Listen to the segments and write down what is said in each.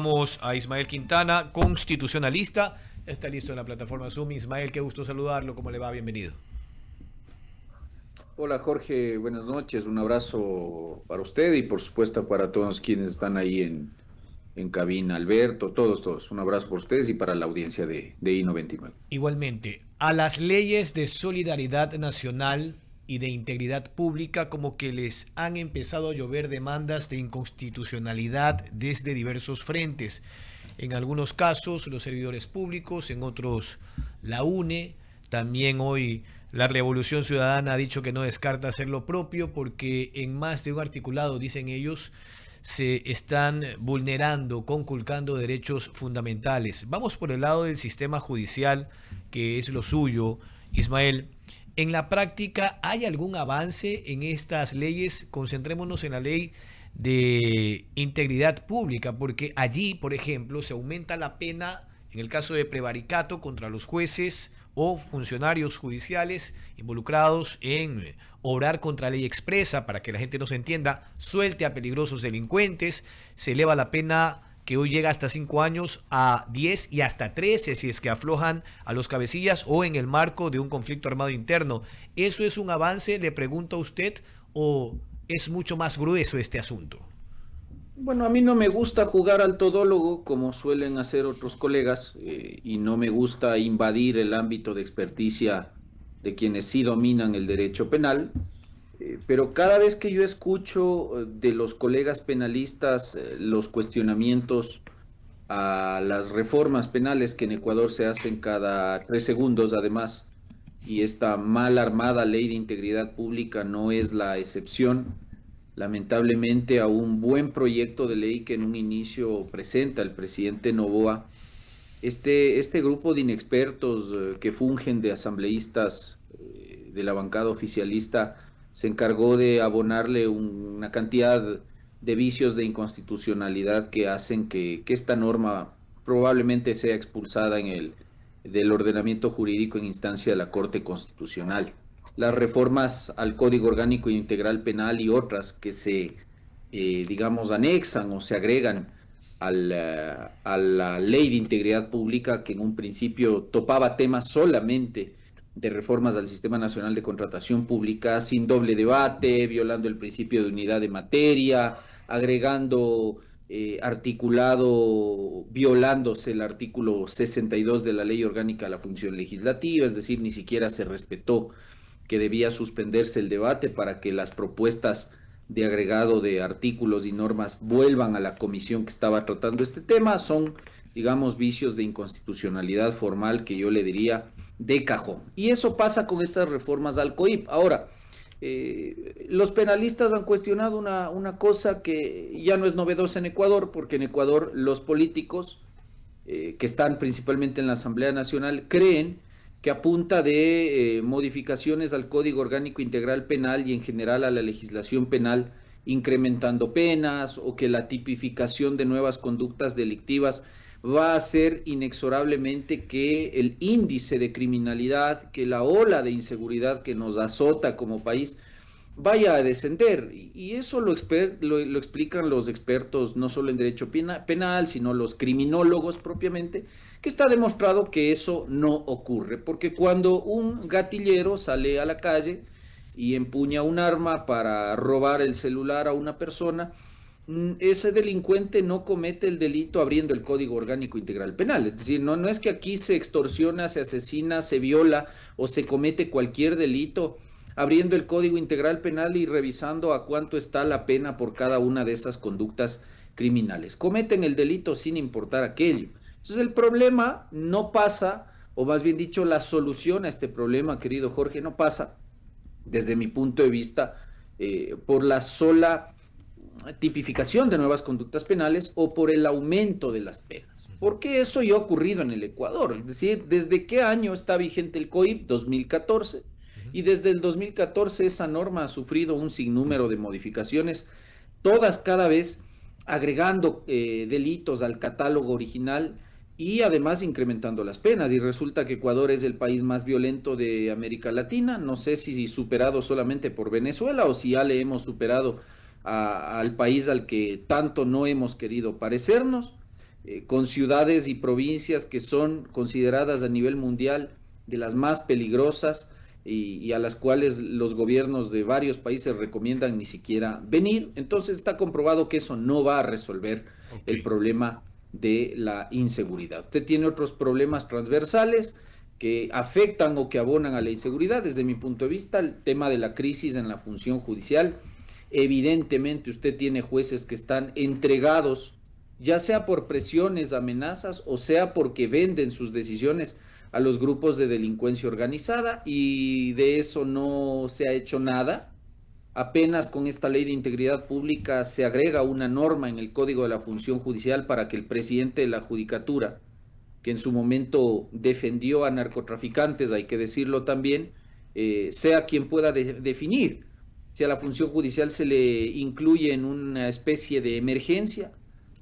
saludamos a Ismael Quintana, constitucionalista. Está listo en la plataforma Zoom. Ismael, qué gusto saludarlo. ¿Cómo le va? Bienvenido. Hola Jorge, buenas noches. Un abrazo para usted y por supuesto para todos quienes están ahí en cabina. Alberto, todos. Un abrazo por ustedes y para la audiencia de I99. Igualmente, a las leyes de solidaridad nacional y de integridad pública como que les han empezado a llover demandas de inconstitucionalidad desde diversos frentes. En algunos casos los servidores públicos, en otros la UNE. También hoy la Revolución Ciudadana ha dicho que no descarta hacer lo propio porque en más de un articulado, dicen ellos, se están vulnerando, conculcando derechos fundamentales. Vamos por el lado del sistema judicial, que es lo suyo, Ismael. En la práctica, ¿hay algún avance en estas leyes? Concentrémonos en la ley de integridad pública, porque allí, por ejemplo, se aumenta la pena en el caso de prevaricato contra los jueces o funcionarios judiciales involucrados en obrar contra ley expresa. Para que la gente nos entienda, suelte a peligrosos delincuentes, se eleva la pena que hoy llega hasta 5 años a 10 y hasta 13 si es que aflojan a los cabecillas o en el marco de un conflicto armado interno. ¿Eso es un avance, le pregunto a usted, o es mucho más grueso este asunto? Bueno, a mí no me gusta jugar al todólogo como suelen hacer otros colegas y no me gusta invadir el ámbito de experticia de quienes sí dominan el derecho penal. Pero cada vez que yo escucho de los colegas penalistas los cuestionamientos a las reformas penales que en Ecuador se hacen cada 3 segundos, además, y esta mal armada ley de integridad pública no es la excepción, lamentablemente a un buen proyecto de ley que en un inicio presenta el presidente Noboa, este grupo de inexpertos que fungen de asambleístas de la bancada oficialista se encargó de abonarle una cantidad de vicios de inconstitucionalidad que hacen que esta norma probablemente sea expulsada del ordenamiento jurídico en instancia de la Corte Constitucional. Las reformas al Código Orgánico Integral Penal y otras que digamos, anexan o se agregan a la ley de integridad pública que en un principio topaba temas solamente de reformas al Sistema Nacional de Contratación Pública sin doble debate, violando el principio de unidad de materia, agregando articulado, violándose el artículo 62 de la Ley Orgánica de la Función Legislativa, es decir, ni siquiera se respetó que debía suspenderse el debate para que las propuestas de agregado de artículos y normas vuelvan a la comisión que estaba tratando este tema. Son, digamos, vicios de inconstitucionalidad formal que yo le diría de cajón. Y eso pasa con estas reformas al COIP. Ahora, los penalistas han cuestionado una cosa que ya no es novedosa en Ecuador, porque en Ecuador los políticos que están principalmente en la Asamblea Nacional creen que a punta de modificaciones al Código Orgánico Integral Penal y en general a la legislación penal, incrementando penas o que la tipificación de nuevas conductas delictivas va a hacer inexorablemente que el índice de criminalidad, que la ola de inseguridad que nos azota como país vaya a descender. Y eso lo explican los expertos no solo en derecho penal, sino los criminólogos propiamente, que está demostrado que eso no ocurre, porque cuando un gatillero sale a la calle y empuña un arma para robar el celular a una persona, ese delincuente no comete el delito abriendo el Código Orgánico Integral Penal. Es decir, no es que aquí se extorsiona, se asesina, se viola o se comete cualquier delito abriendo el Código Integral Penal y revisando a cuánto está la pena por cada una de esas conductas criminales. Cometen el delito sin importar aquello. Entonces el problema no pasa, o más bien dicho, la solución a este problema, querido Jorge, no pasa, desde mi punto de vista, por la sola tipificación de nuevas conductas penales o por el aumento de las penas. Porque eso ya ha ocurrido en el Ecuador. Es decir, ¿desde qué año está vigente el COIP? 2014. Y desde el 2014 esa norma ha sufrido un sinnúmero de modificaciones, todas cada vez agregando delitos al catálogo original y además incrementando las penas. Y resulta que Ecuador es el país más violento de América Latina, no sé si superado solamente por Venezuela o si ya le hemos superado al país al que tanto no hemos querido parecernos. con ciudades y provincias que son consideradas a nivel mundial de las más peligrosas y a las cuales los gobiernos de varios países recomiendan ni siquiera venir. Entonces está comprobado que eso no va a resolver Ok. el problema de la inseguridad. Usted tiene otros problemas transversales que afectan o que abonan a la inseguridad. Desde mi punto de vista, el tema de la crisis en la función judicial. Evidentemente usted tiene jueces que están entregados, ya sea por presiones, amenazas o sea porque venden sus decisiones a los grupos de delincuencia organizada y de eso no se ha hecho nada. Apenas con esta ley de integridad pública se agrega una norma en el Código de la Función Judicial para que el presidente de la Judicatura, que en su momento defendió a narcotraficantes, hay que decirlo también, sea quien pueda definir si a la función judicial se le incluye en una especie de emergencia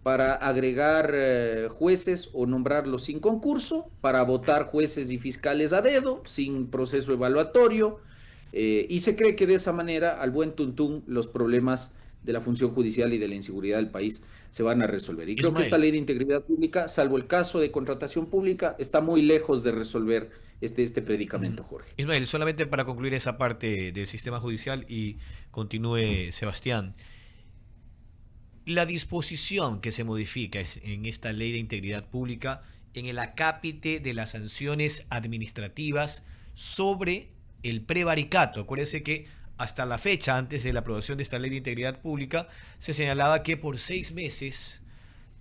para agregar jueces o nombrarlos sin concurso, para votar jueces y fiscales a dedo, sin proceso evaluatorio, y se cree que de esa manera, al buen tuntún, los problemas de la función judicial y de la inseguridad del país se van a resolver. Y creo que esta Ismael, ley de integridad pública, salvo el caso de contratación pública, está muy lejos de resolver este predicamento, Jorge. Ismael, solamente para concluir esa parte del sistema judicial y continúe Sebastián. La disposición que se modifica en esta ley de integridad pública en el acápite de las sanciones administrativas sobre el prevaricato. Acuérdese que hasta la fecha, antes de la aprobación de esta ley de integridad pública, se señalaba que por 6 meses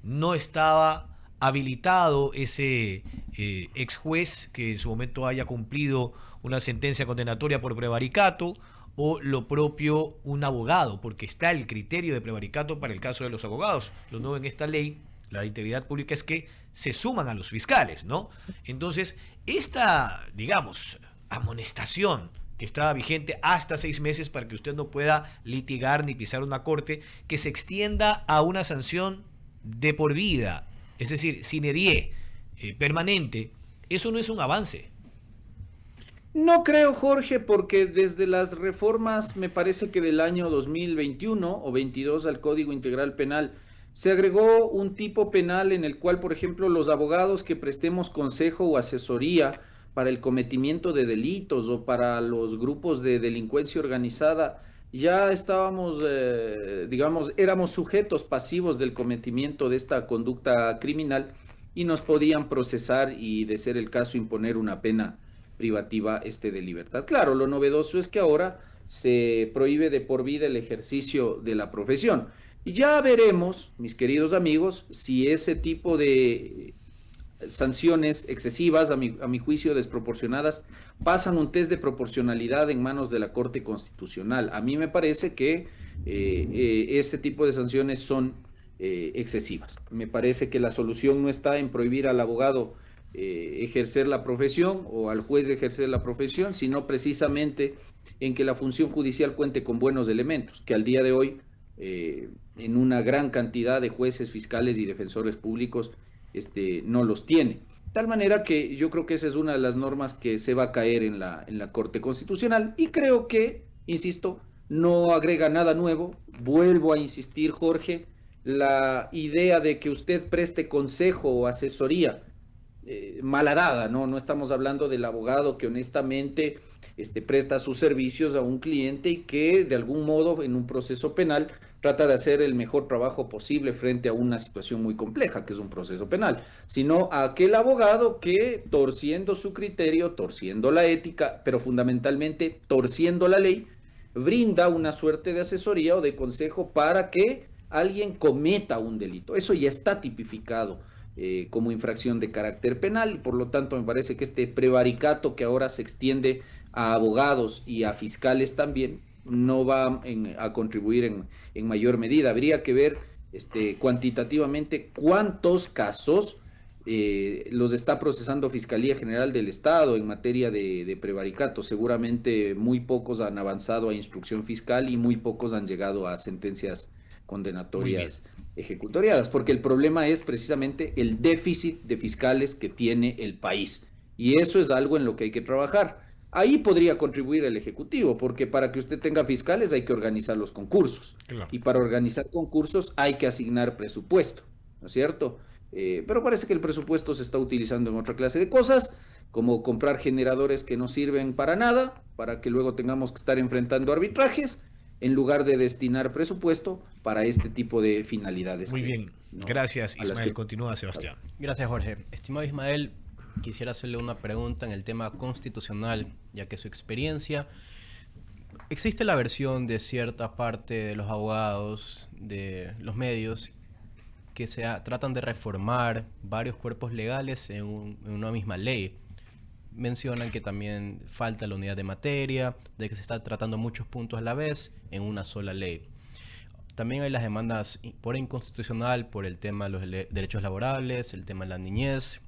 no estaba habilitado ese ex juez que en su momento haya cumplido una sentencia condenatoria por prevaricato o lo propio un abogado, porque está el criterio de prevaricato para el caso de los abogados. Lo nuevo en esta ley, la de integridad pública, es que se suman a los fiscales, ¿no? Entonces, esta, digamos, amonestación que estaba vigente hasta 6 meses para que usted no pueda litigar ni pisar una corte, que se extienda a una sanción de por vida, es decir, sine die, permanente, eso no es un avance. No creo, Jorge, porque desde las reformas, me parece que del año 2021 o 22 al Código Integral Penal, se agregó un tipo penal en el cual, por ejemplo, los abogados que prestemos consejo o asesoría para el cometimiento de delitos o para los grupos de delincuencia organizada, ya estábamos, digamos, éramos sujetos pasivos del cometimiento de esta conducta criminal y nos podían procesar y, de ser el caso, imponer una pena privativa de libertad. Claro, lo novedoso es que ahora se prohíbe de por vida el ejercicio de la profesión. Y ya veremos, mis queridos amigos, si ese tipo de sanciones excesivas, a mi juicio desproporcionadas, pasan un test de proporcionalidad en manos de la Corte Constitucional. A mí me parece que ese tipo de sanciones son excesivas. Me parece que la solución no está en prohibir al abogado ejercer la profesión o al juez ejercer la profesión, sino precisamente en que la función judicial cuente con buenos elementos, que al día de hoy, en una gran cantidad de jueces, fiscales y defensores públicos, no los tiene. De tal manera que yo creo que esa es una de las normas que se va a caer en la Corte Constitucional y creo que, insisto, no agrega nada nuevo. Vuelvo a insistir, Jorge, la idea de que usted preste consejo o asesoría malhadada, ¿no? No estamos hablando del abogado que honestamente presta sus servicios a un cliente y que de algún modo en un proceso penal trata de hacer el mejor trabajo posible frente a una situación muy compleja, que es un proceso penal, sino a aquel abogado que, torciendo su criterio, torciendo la ética, pero fundamentalmente torciendo la ley, brinda una suerte de asesoría o de consejo para que alguien cometa un delito. Eso ya está tipificado como infracción de carácter penal y por lo tanto me parece que este prevaricato que ahora se extiende a abogados y a fiscales también no va a contribuir en mayor medida. Habría que ver cuantitativamente cuántos casos los está procesando Fiscalía General del Estado en materia de prevaricato. Seguramente muy pocos han avanzado a instrucción fiscal y muy pocos han llegado a sentencias Muy bien. condenatorias ejecutoriadas, porque el problema es precisamente el déficit de fiscales que tiene el país. Y eso es algo en lo que hay que trabajar. Ahí podría contribuir el Ejecutivo, porque para que usted tenga fiscales hay que organizar los concursos. Claro. Y para organizar concursos hay que asignar presupuesto, ¿no es cierto? pero parece que el presupuesto se está utilizando en otra clase de cosas, como comprar generadores que no sirven para nada, para que luego tengamos que estar enfrentando arbitrajes, en lugar de destinar presupuesto para este tipo de finalidades Muy bien, no, gracias a las Ismael. que... Continúa, Sebastián. Gracias, Jorge. Estimado Ismael, quisiera hacerle una pregunta en el tema constitucional, ya que su experiencia, existe la versión de cierta parte de los abogados, de los medios, que tratan de reformar varios cuerpos legales en una misma ley. Mencionan que también falta la unidad de materia, de que se está tratando muchos puntos a la vez en una sola ley. También hay las demandas por inconstitucional por el tema de los derechos laborales, el tema de la niñez,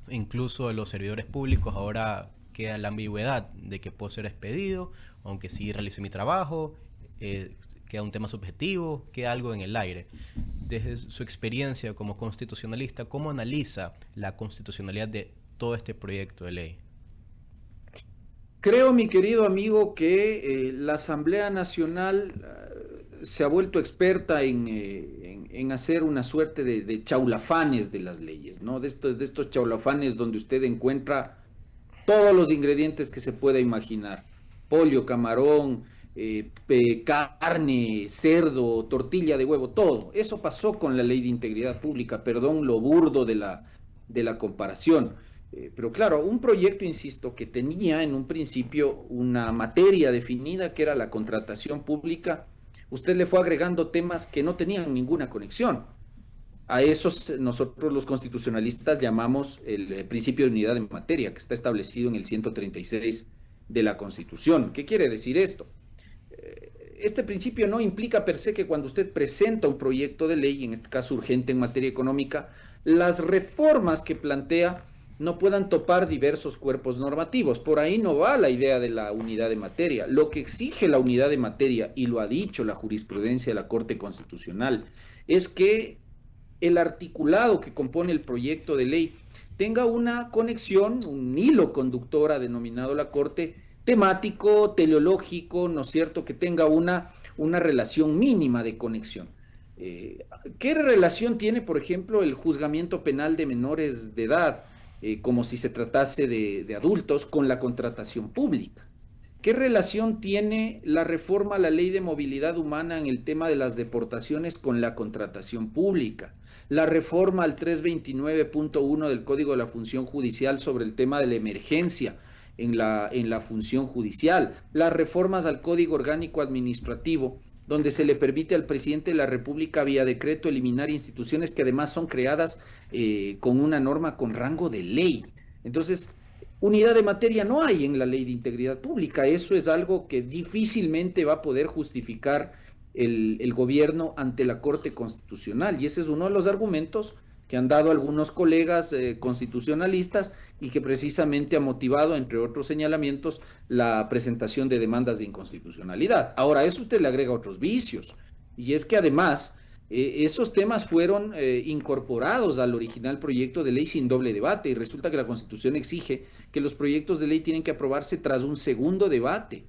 incluso de los servidores públicos. Ahora queda la ambigüedad de que puedo ser expedido, aunque sí realicé mi trabajo, queda un tema subjetivo, queda algo en el aire. Desde su experiencia como constitucionalista, ¿cómo analiza la constitucionalidad de todo este proyecto de ley? Creo, mi querido amigo, que la Asamblea Nacional se ha vuelto experta en hacer una suerte de chaulafanes de las leyes, ¿no? De estos chaulafanes donde usted encuentra todos los ingredientes que se pueda imaginar. Pollo, camarón, carne, cerdo, tortilla de huevo, todo. Eso pasó con la Ley de Integridad Pública, perdón lo burdo de la comparación. Pero claro, un proyecto, insisto, que tenía en un principio una materia definida que era la contratación pública, usted le fue agregando temas que no tenían ninguna conexión. A eso nosotros los constitucionalistas llamamos el principio de unidad de materia, que está establecido en el 136 de la Constitución. ¿Qué quiere decir esto? Este principio no implica per se que cuando usted presenta un proyecto de ley, en este caso urgente en materia económica, las reformas que plantea no puedan topar diversos cuerpos normativos. Por ahí no va la idea de la unidad de materia. Lo que exige la unidad de materia, y lo ha dicho la jurisprudencia de la Corte Constitucional, es que el articulado que compone el proyecto de ley tenga una conexión, un hilo conductor, ha denominado la Corte, temático, teleológico, ¿no es cierto?, que tenga una relación mínima de conexión. ¿Qué relación tiene, por ejemplo, el juzgamiento penal de menores de edad, como si se tratase de adultos, con la contratación pública? ¿Qué relación tiene la reforma a la Ley de Movilidad Humana en el tema de las deportaciones con la contratación pública? La reforma al 329.1 del Código de la Función Judicial sobre el tema de la emergencia en la función judicial. Las reformas al Código Orgánico Administrativo, donde se le permite al presidente de la República vía decreto eliminar instituciones que además son creadas con una norma con rango de ley. Entonces, unidad de materia no hay en la Ley de Integridad Pública. Eso es algo que difícilmente va a poder justificar el gobierno ante la Corte Constitucional. Y ese es uno de los argumentos que han dado algunos colegas constitucionalistas y que precisamente ha motivado, entre otros señalamientos, la presentación de demandas de inconstitucionalidad. Ahora, a eso usted le agrega otros vicios. Y es que además esos temas fueron incorporados al original proyecto de ley sin doble debate, y resulta que la Constitución exige que los proyectos de ley tienen que aprobarse tras un segundo debate.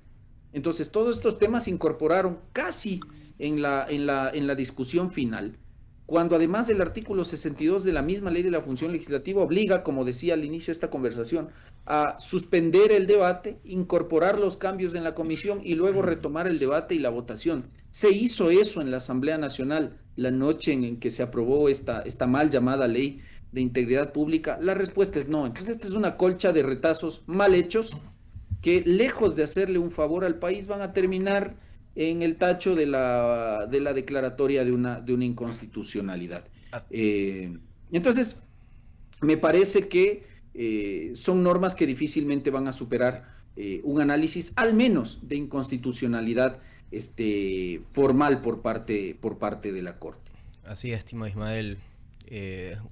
Entonces, todos estos temas se incorporaron casi en la discusión final, cuando además el artículo 62 de la misma Ley de la Función Legislativa obliga, como decía al inicio de esta conversación, a suspender el debate, incorporar los cambios en la comisión y luego retomar el debate y la votación. Se hizo eso en la Asamblea Nacional la noche en que se aprobó esta mal llamada Ley de Integridad Pública. La respuesta es no. Entonces, esta es una colcha de retazos mal hechos que, lejos de hacerle un favor al país, van a terminar en el tacho de la declaratoria de una inconstitucionalidad. Entonces, me parece que son normas que difícilmente van a superar un análisis, al menos de inconstitucionalidad formal por parte de la Corte. Así es, estimado Ismael.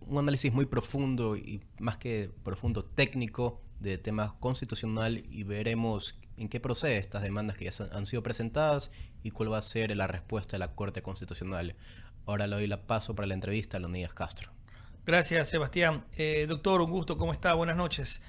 Un análisis muy profundo y más que profundo, técnico de temas constitucional, y veremos en qué procede estas demandas que ya han sido presentadas y cuál va a ser la respuesta de la Corte Constitucional. Ahora le doy la paso para la entrevista a Leonidas Castro. Gracias, Sebastián. Doctor, un gusto, ¿cómo está? Buenas noches.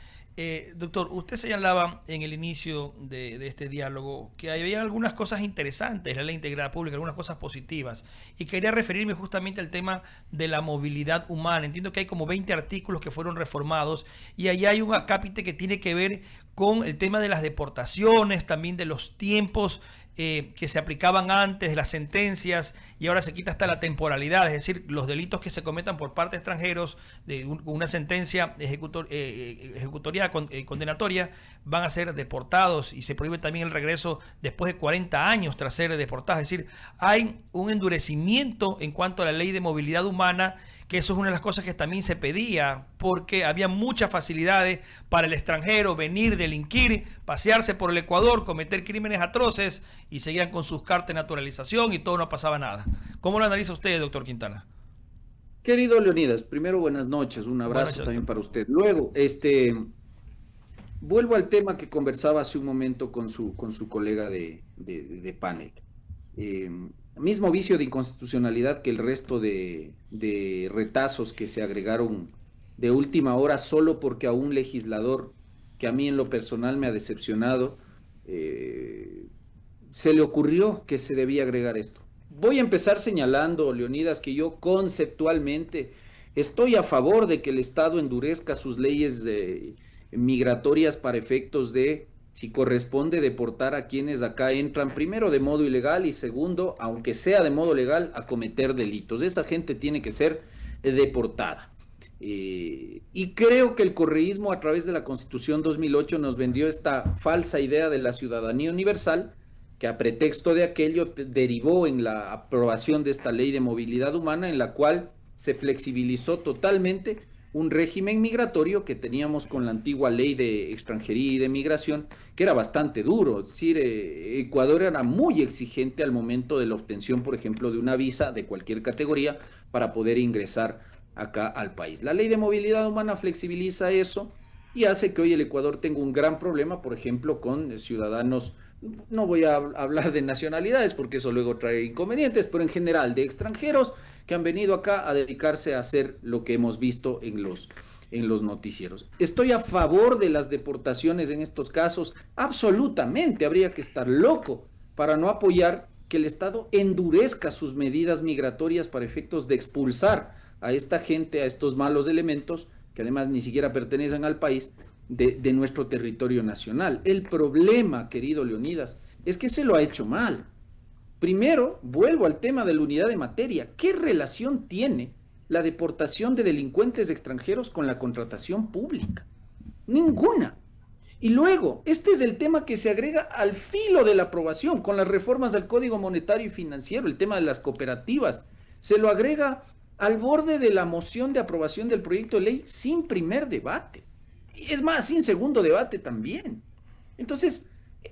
Doctor, usted señalaba en el inicio de este diálogo que había algunas cosas interesantes, la ley de integridad pública, algunas cosas positivas, y quería referirme justamente al tema de la movilidad humana. Entiendo que hay como 20 artículos que fueron reformados y ahí hay un acápite que tiene que ver con el tema de las deportaciones, también de los tiempos que se aplicaban antes de las sentencias, y ahora se quita hasta la temporalidad, es decir, los delitos que se cometan por parte de extranjeros con una sentencia ejecutoria condenatoria van a ser deportados, y se prohíbe también el regreso después de 40 años tras ser deportados. Es decir, hay un endurecimiento en cuanto a la ley de movilidad humana, que eso es una de las cosas que también se pedía, porque había muchas facilidades para el extranjero venir, delinquir, pasearse por el Ecuador, cometer crímenes atroces y seguían con sus cartas de naturalización y todo, no pasaba nada. ¿Cómo lo analiza usted, doctor Quintana? Querido Leonidas, primero buenas noches, un abrazo también para usted. Luego, vuelvo al tema que conversaba hace un momento con su colega de panel. Mismo vicio de inconstitucionalidad que el resto de retazos que se agregaron de última hora solo porque a un legislador que a mí en lo personal me ha decepcionado, se le ocurrió que se debía agregar esto. Voy a empezar señalando, Leonidas, que yo conceptualmente estoy a favor de que el Estado endurezca sus leyes migratorias para efectos de, si corresponde, deportar a quienes acá entran, primero de modo ilegal y segundo, aunque sea de modo legal, a cometer delitos. Esa gente tiene que ser deportada. Y creo que el correísmo a través de la Constitución 2008 nos vendió esta falsa idea de la ciudadanía universal, que a pretexto de aquello derivó en la aprobación de esta ley de movilidad humana, en la cual se flexibilizó totalmente un régimen migratorio que teníamos con la antigua ley de extranjería y de migración, que era bastante duro. Es decir, Ecuador era muy exigente al momento de la obtención, por ejemplo, de una visa de cualquier categoría para poder ingresar acá al país. La ley de movilidad humana flexibiliza eso y hace que hoy el Ecuador tenga un gran problema, por ejemplo, con ciudadanos, no voy a hablar de nacionalidades porque eso luego trae inconvenientes, pero en general de extranjeros que han venido acá a dedicarse a hacer lo que hemos visto en los noticieros. ¿Estoy a favor de las deportaciones en estos casos? Absolutamente, habría que estar loco para no apoyar que el Estado endurezca sus medidas migratorias para efectos de expulsar a esta gente, a estos malos elementos, que además ni siquiera pertenecen al país, de nuestro territorio nacional. El problema, querido Leonidas, es que se lo ha hecho mal. Primero, vuelvo al tema de la unidad de materia. ¿Qué relación tiene la deportación de delincuentes extranjeros con la contratación pública? Ninguna. Y luego, este es el tema que se agrega al filo de la aprobación con las reformas al Código Monetario y Financiero, el tema de las cooperativas. Se lo agrega al borde de la moción de aprobación del proyecto de ley sin primer debate. Es más, sin segundo debate también. Entonces,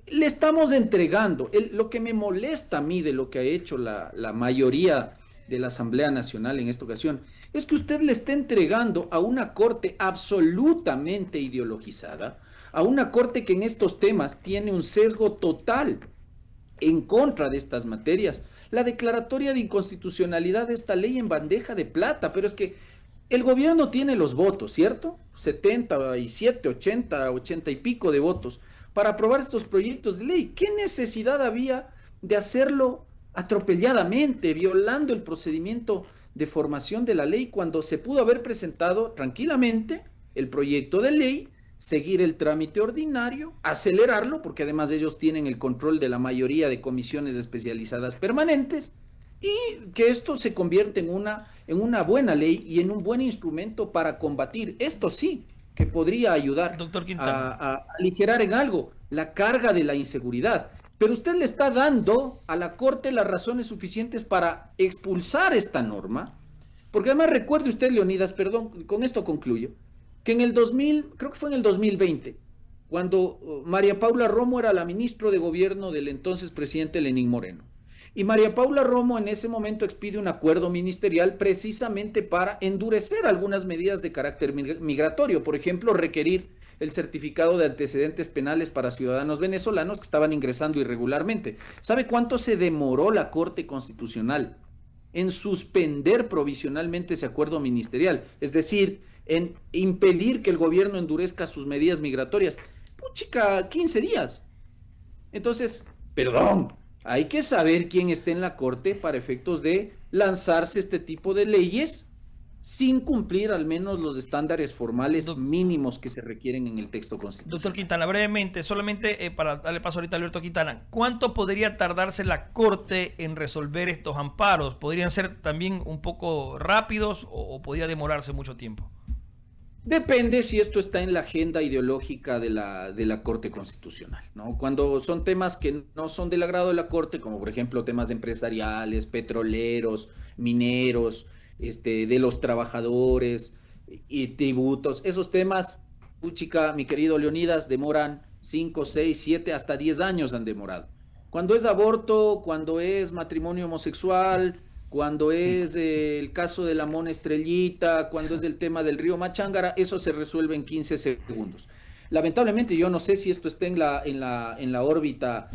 le estamos entregando. Lo que me molesta a mí de lo que ha hecho la mayoría de la Asamblea Nacional en esta ocasión es que usted le está entregando a una corte absolutamente ideologizada, a una corte que en estos temas tiene un sesgo total en contra de estas materias, la declaratoria de inconstitucionalidad de esta ley en bandeja de plata. Pero es que el gobierno tiene los votos, ¿cierto? 77, 80, 80 y pico de votos para aprobar estos proyectos de ley. ¿Qué necesidad había de hacerlo atropelladamente, violando el procedimiento de formación de la ley, cuando se pudo haber presentado tranquilamente el proyecto de ley, seguir el trámite ordinario, acelerarlo, porque además ellos tienen el control de la mayoría de comisiones especializadas permanentes, y que esto se convierte en una buena ley y en un buen instrumento para combatir, esto sí, que podría ayudar Doctor Quintana, a aligerar en algo la carga de la inseguridad. Pero usted le está dando a la Corte las razones suficientes para expulsar esta norma, porque además recuerde usted, Leonidas, perdón, con esto concluyo, que en el 2000, creo que fue en el 2020, cuando María Paula Romo era la ministra de Gobierno del entonces presidente Lenín Moreno. Y María Paula Romo en ese momento expide un acuerdo ministerial precisamente para endurecer algunas medidas de carácter migratorio, por ejemplo, requerir el certificado de antecedentes penales para ciudadanos venezolanos que estaban ingresando irregularmente. ¿Sabe cuánto se demoró la Corte Constitucional en suspender provisionalmente ese acuerdo ministerial? Es decir, en impedir que el gobierno endurezca sus medidas migratorias. Puchica, 15 días. Entonces, perdón, hay que saber quién está en la corte para efectos de lanzarse este tipo de leyes sin cumplir al menos los estándares formales mínimos que se requieren en el texto constitucional. Doctor Quintana, brevemente, solamente para darle paso ahorita a Alberto Quintana, ¿cuánto podría tardarse la Corte en resolver estos amparos? ¿Podrían ser también un poco rápidos o podría demorarse mucho tiempo? Depende si esto está en la agenda ideológica de la Corte Constitucional, ¿no? Cuando son temas que no son del agrado de la Corte, como por ejemplo temas empresariales, petroleros, mineros, de los trabajadores y tributos, esos temas, puchica, mi querido Leonidas, demoran 5, 6, 7, hasta 10 años han demorado. Cuando es aborto, cuando es matrimonio homosexual, cuando es el caso de la Mona Estrellita, cuando es del tema del río Machángara, eso se resuelve en 15 segundos. Lamentablemente yo no sé si esto está en la órbita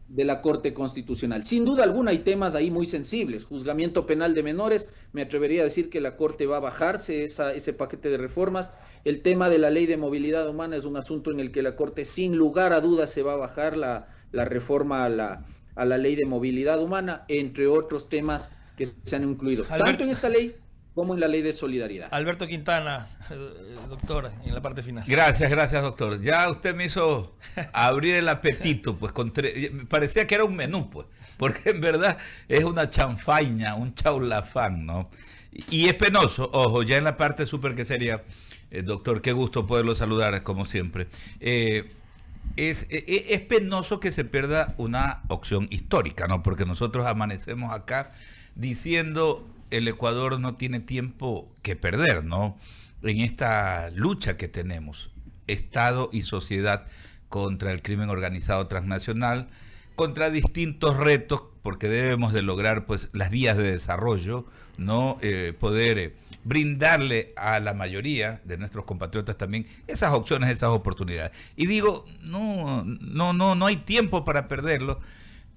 de la Corte Constitucional. Sin duda alguna hay temas ahí muy sensibles. Juzgamiento penal de menores, me atrevería a decir que la Corte va a bajarse ese paquete de reformas. El tema de la ley de movilidad humana es un asunto en el que la Corte sin lugar a dudas se va a bajar la reforma a la ley de movilidad humana, entre otros temas que se han incluido, tanto en esta ley como en la ley de solidaridad. Alberto Quintana, doctor, en la parte final. Gracias, doctor. Ya usted me hizo abrir el apetito, pues parecía que era un menú, pues, porque en verdad es una chanfaña, un chaulafán, ¿no? Y es penoso, ojo, ya en la parte súper que sería, doctor, qué gusto poderlo saludar, como siempre. Es penoso que se pierda una opción histórica, ¿no? Porque nosotros amanecemos acá diciendo el Ecuador no tiene tiempo que perder, ¿no? En esta lucha que tenemos, Estado y sociedad contra el crimen organizado transnacional, contra distintos retos, porque debemos de lograr pues las vías de desarrollo, ¿no? Poder brindarle a la mayoría de nuestros compatriotas también esas opciones, esas oportunidades. Y digo, no hay tiempo para perderlo,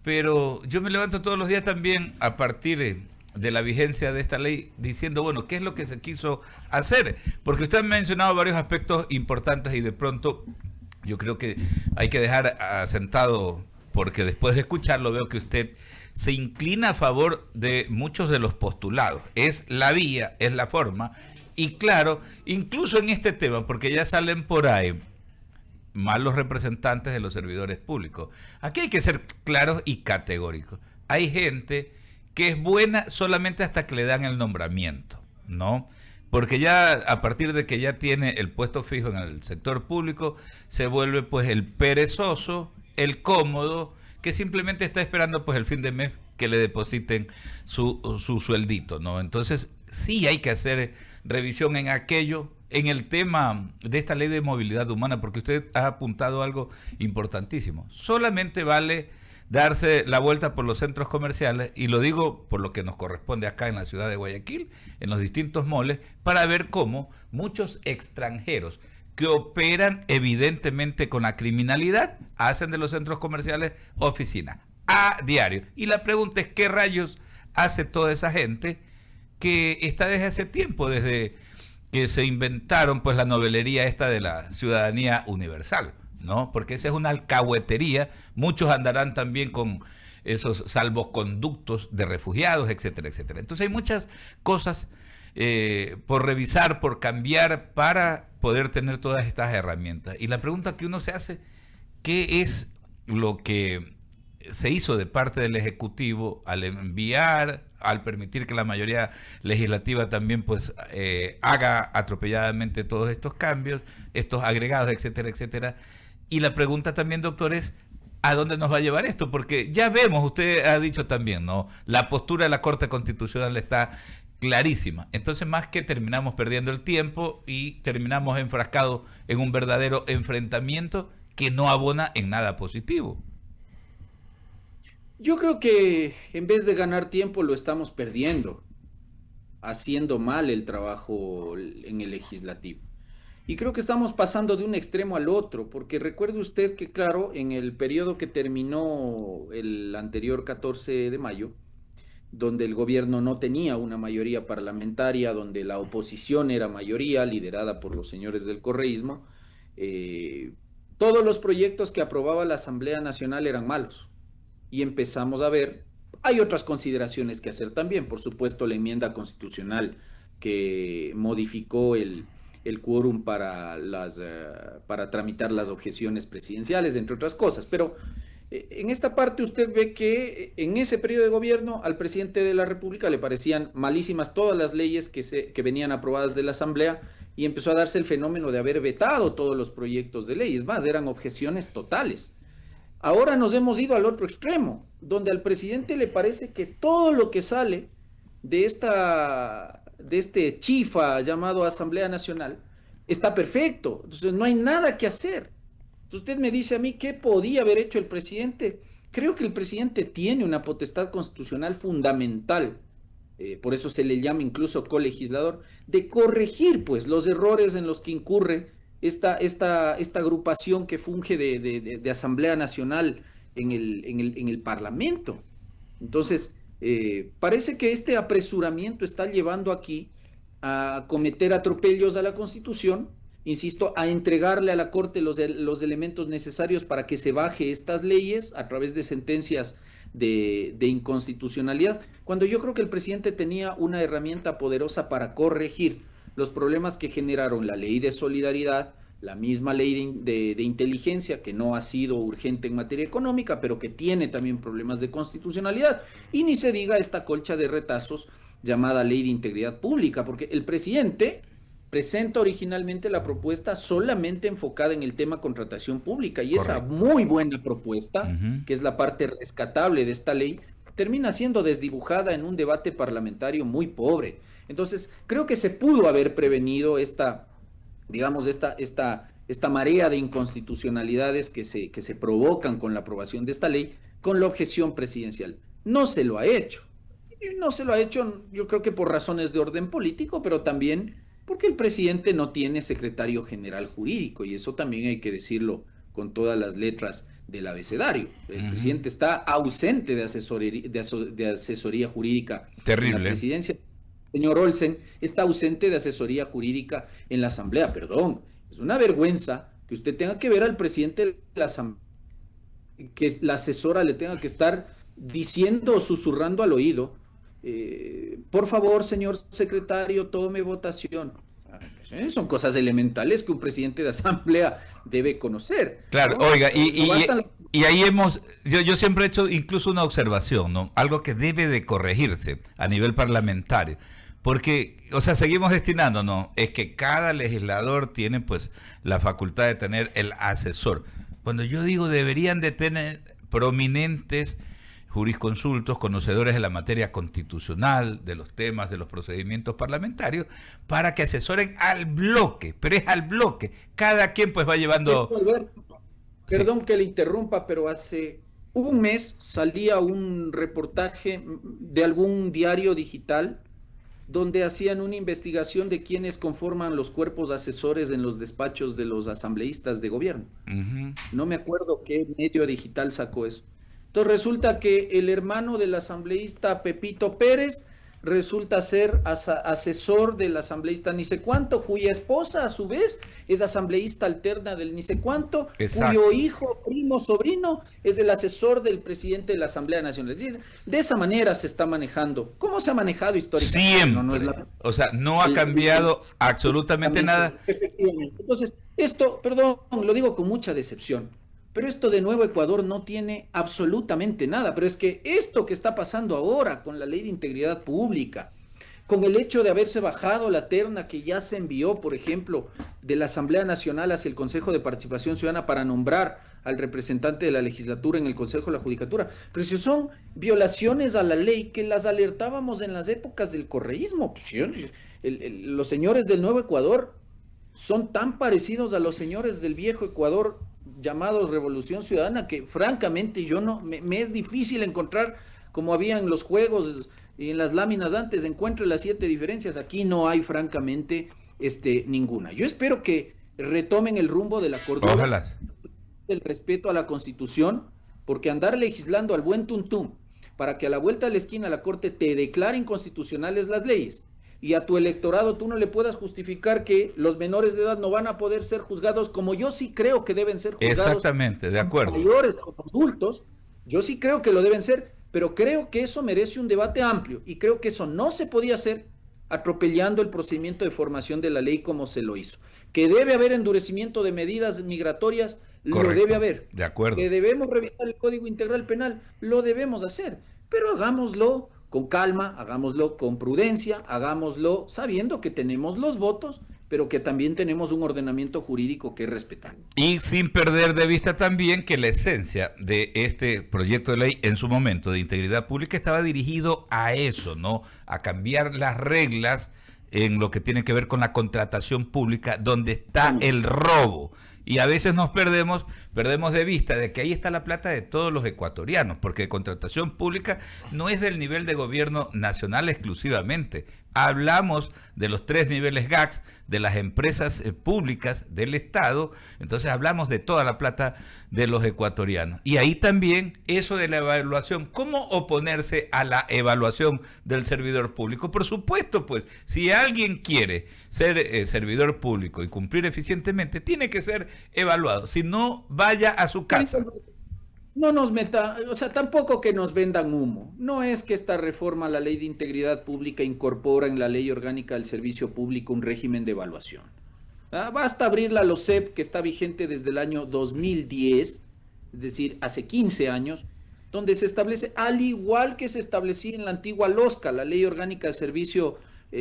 pero yo me levanto todos los días también a partir de la vigencia de esta ley diciendo, bueno, ¿qué es lo que se quiso hacer? Porque usted ha mencionado varios aspectos importantes y de pronto yo creo que hay que dejar asentado, porque después de escucharlo veo que usted se inclina a favor de muchos de los postulados. Es la vía, es la forma. Y claro, incluso en este tema, porque ya salen por ahí malos representantes de los servidores públicos. Aquí hay que ser claros y categóricos. Hay gente que es buena solamente hasta que le dan el nombramiento, ¿no? Porque ya a partir de que ya tiene el puesto fijo en el sector público, se vuelve pues el perezoso, el cómodo, que simplemente está esperando pues el fin de mes que le depositen su sueldito, ¿no? Entonces sí hay que hacer revisión en aquello, en el tema de esta ley de movilidad humana, porque usted ha apuntado algo importantísimo. Solamente vale darse la vuelta por los centros comerciales, y lo digo por lo que nos corresponde acá en la ciudad de Guayaquil, en los distintos moles, para ver cómo muchos extranjeros que operan evidentemente con la criminalidad, hacen de los centros comerciales oficinas a diario. Y la pregunta es, ¿qué rayos hace toda esa gente que está desde hace tiempo, desde que se inventaron pues la novelería esta de la ciudadanía universal, ¿no? Porque esa es una alcahuetería. Muchos andarán también con esos salvoconductos de refugiados, etcétera, etcétera. Entonces hay muchas cosas por revisar, por cambiar, para poder tener todas estas herramientas. Y la pregunta que uno se hace, ¿qué es lo que se hizo de parte del Ejecutivo al enviar, al permitir que la mayoría legislativa también pues haga atropelladamente todos estos cambios, estos agregados, etcétera, etcétera? Y la pregunta también, doctor, es ¿a dónde nos va a llevar esto? Porque ya vemos, usted ha dicho también, ¿no? La postura de la Corte Constitucional está clarísima. Entonces, más que terminamos perdiendo el tiempo y terminamos enfrascados en un verdadero enfrentamiento que no abona en nada positivo. Yo creo que en vez de ganar tiempo lo estamos perdiendo, haciendo mal el trabajo en el legislativo. Y creo que estamos pasando de un extremo al otro, porque recuerde usted que, claro, en el periodo que terminó el anterior 14 de mayo, donde el gobierno no tenía una mayoría parlamentaria, donde la oposición era mayoría, liderada por los señores del correísmo, todos los proyectos que aprobaba la Asamblea Nacional eran malos. Y empezamos a ver, hay otras consideraciones que hacer también, por supuesto la enmienda constitucional que modificó el quórum para tramitar las objeciones presidenciales, entre otras cosas, pero en esta parte usted ve que en ese periodo de gobierno al presidente de la República le parecían malísimas todas las leyes que venían aprobadas de la Asamblea y empezó a darse el fenómeno de haber vetado todos los proyectos de ley. Es más, eran objeciones totales. Ahora nos hemos ido al otro extremo, donde al presidente le parece que todo lo que sale de este chifa llamado Asamblea Nacional está perfecto. Entonces no hay nada que hacer. Usted me dice a mí qué podía haber hecho el presidente. Creo que el presidente tiene una potestad constitucional fundamental, por eso se le llama incluso colegislador, de corregir pues los errores en los que incurre esta agrupación que funge de Asamblea Nacional en el Parlamento. Entonces, parece que este apresuramiento está llevando aquí a cometer atropellos a la Constitución, insisto, a entregarle a la Corte los elementos necesarios para que se baje estas leyes a través de sentencias de inconstitucionalidad, cuando yo creo que el presidente tenía una herramienta poderosa para corregir los problemas que generaron la ley de solidaridad, la misma ley de inteligencia, que no ha sido urgente en materia económica, pero que tiene también problemas de constitucionalidad, y ni se diga esta colcha de retazos llamada ley de integridad pública, porque el presidente presenta originalmente la propuesta solamente enfocada en el tema contratación pública, y esa muy buena propuesta, que es la parte rescatable de esta ley, termina siendo desdibujada en un debate parlamentario muy pobre. Entonces, creo que se pudo haber prevenido esta marea de inconstitucionalidades que se provocan con la aprobación de esta ley, con la objeción presidencial. No se lo ha hecho. Y no se lo ha hecho, yo creo que por razones de orden político, pero también porque el presidente no tiene secretario general jurídico, y eso también hay que decirlo con todas las letras del abecedario. El presidente está ausente de asesoría jurídica. Terrible. En la presidencia. Señor Olsen está ausente de asesoría jurídica en la Asamblea. Perdón, es una vergüenza que usted tenga que ver al presidente de la Asamblea, que la asesora le tenga que estar diciendo o susurrando al oído, por favor, señor secretario, tome votación. Son cosas elementales que un presidente de Asamblea debe conocer. Claro, ¿no? Oiga, y ahí yo siempre he hecho incluso una observación, ¿no? Algo que debe de corregirse a nivel parlamentario. Porque, o sea, seguimos destinando, ¿no? Es que cada legislador tiene, pues, la facultad de tener el asesor. Cuando yo digo deberían de tener prominentes jurisconsultos, conocedores de la materia constitucional, de los temas, de los procedimientos parlamentarios, para que asesoren al bloque, pero es al bloque. Cada quien, pues, va llevando... Perdón que le interrumpa, pero hace un mes salía un reportaje de algún diario digital donde hacían una investigación de quiénes conforman los cuerpos asesores en los despachos de los asambleístas de gobierno. No me acuerdo qué medio digital sacó eso. Entonces resulta que el hermano del asambleísta Pepito Pérez resulta ser asesor del asambleísta ni sé cuánto, cuya esposa a su vez es asambleísta alterna del ni sé cuánto, cuyo hijo, primo, sobrino es el asesor del presidente de la Asamblea Nacional. Es decir, de esa manera se está manejando. ¿Cómo se ha manejado históricamente? Siempre. O sea, no ha cambiado absolutamente nada. Efectivamente. Entonces, esto, perdón, lo digo con mucha decepción, pero esto de Nuevo Ecuador no tiene absolutamente nada. Pero es que esto que está pasando ahora con la ley de integridad pública, con el hecho de haberse bajado la terna que ya se envió, por ejemplo, de la Asamblea Nacional hacia el Consejo de Participación Ciudadana para nombrar al representante de la legislatura en el Consejo de la Judicatura, pero si son violaciones a la ley que las alertábamos en las épocas del correísmo. Los señores del Nuevo Ecuador son tan parecidos a los señores del viejo Ecuador llamados Revolución Ciudadana que francamente yo no me es difícil encontrar, como había en los juegos y en las láminas antes, encuentro las 7 diferencias. Aquí no hay francamente ninguna. Yo espero que retomen el rumbo de la cordura. Ojalá. El respeto a la Constitución, porque andar legislando al buen tuntum, para que a la vuelta de la esquina la Corte te declare inconstitucionales las leyes y a tu electorado tú no le puedas justificar que los menores de edad no van a poder ser juzgados como yo sí creo que deben ser juzgados. Exactamente, de acuerdo. Mayores como adultos, yo sí creo que lo deben ser, pero creo que eso merece un debate amplio y creo que eso no se podía hacer atropellando el procedimiento de formación de la ley como se lo hizo. Que debe haber endurecimiento de medidas migratorias, Correcto, lo debe haber. de acuerdo. Que debemos revisar el Código Integral Penal, lo debemos hacer, pero hagámoslo con calma, hagámoslo con prudencia, hagámoslo sabiendo que tenemos los votos, pero que también tenemos un ordenamiento jurídico que respetar. Y sin perder de vista también que la esencia de este proyecto de ley en su momento de integridad pública estaba dirigido a eso, ¿no? A cambiar las reglas en lo que tiene que ver con la contratación pública, donde está el robo. Y a veces nos perdemos de vista de que ahí está la plata de todos los ecuatorianos, porque contratación pública no es del nivel de gobierno nacional exclusivamente. Hablamos de los 3 niveles GACS, de las empresas públicas del Estado, entonces hablamos de toda la plata de los ecuatorianos. Y ahí también eso de la evaluación, ¿cómo oponerse a la evaluación del servidor público? Por supuesto, pues, si alguien quiere ser servidor público y cumplir eficientemente, tiene que ser evaluado. Si no, vaya a su casa. No nos meta, o sea, tampoco que nos vendan humo. No es que esta reforma a la Ley de Integridad Pública incorpora en la Ley Orgánica del Servicio Público un régimen de evaluación. Basta abrir la LOCEP, que está vigente desde el año 2010, es decir, hace 15 años, donde se establece, al igual que se establecía en la antigua LOSCA, la Ley Orgánica del Servicio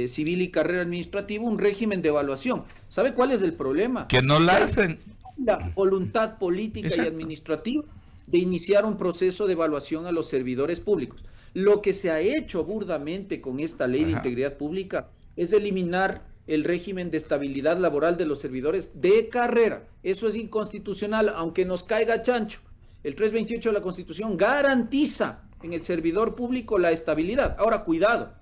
Civil y Carrera Administrativa, un régimen de evaluación. ¿Sabe cuál es el problema? Que no la hacen. La voluntad política y administrativa de iniciar un proceso de evaluación a los servidores públicos. Lo que se ha hecho burdamente con esta ley de integridad pública es eliminar el régimen de estabilidad laboral de los servidores de carrera. Eso es inconstitucional, aunque nos caiga chancho. El 328 de la Constitución garantiza en el servidor público la estabilidad. Ahora, cuidado,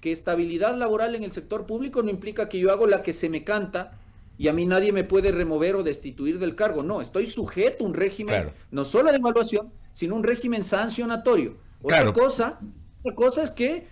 que estabilidad laboral en el sector público no implica que yo hago la que se me canta y a mí nadie me puede remover o destituir del cargo. No, estoy sujeto a un régimen, no solo de evaluación, sino un régimen sancionatorio. Otra cosa es que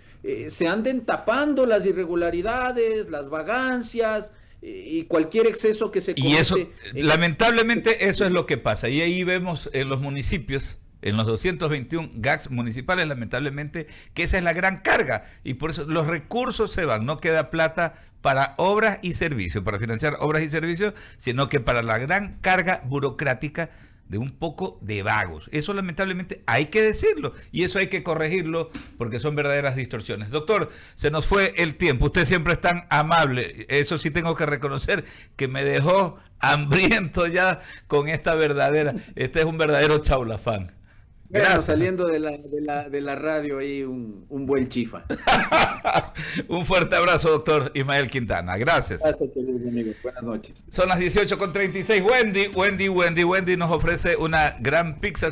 se anden tapando las irregularidades, las vagancias y cualquier exceso que se comete. Y eso, lamentablemente, eso es lo que pasa. Y ahí vemos en los municipios, en los 221 GACS municipales, lamentablemente, que esa es la gran carga. Y por eso los recursos se van, no queda plata para obras y servicios, para financiar obras y servicios, sino que para la gran carga burocrática de un poco de vagos. Eso lamentablemente hay que decirlo y eso hay que corregirlo porque son verdaderas distorsiones. Doctor, se nos fue el tiempo. Usted siempre es tan amable. Eso sí tengo que reconocer que me dejó hambriento ya con esta verdadera. Este es un verdadero chaulafán. Bueno, saliendo de la radio ahí un buen chifa. Un fuerte abrazo, doctor Ismael Quintana. Gracias. Gracias, queridos amigos. Buenas noches. Son las 18:36. Wendy nos ofrece una gran pizza.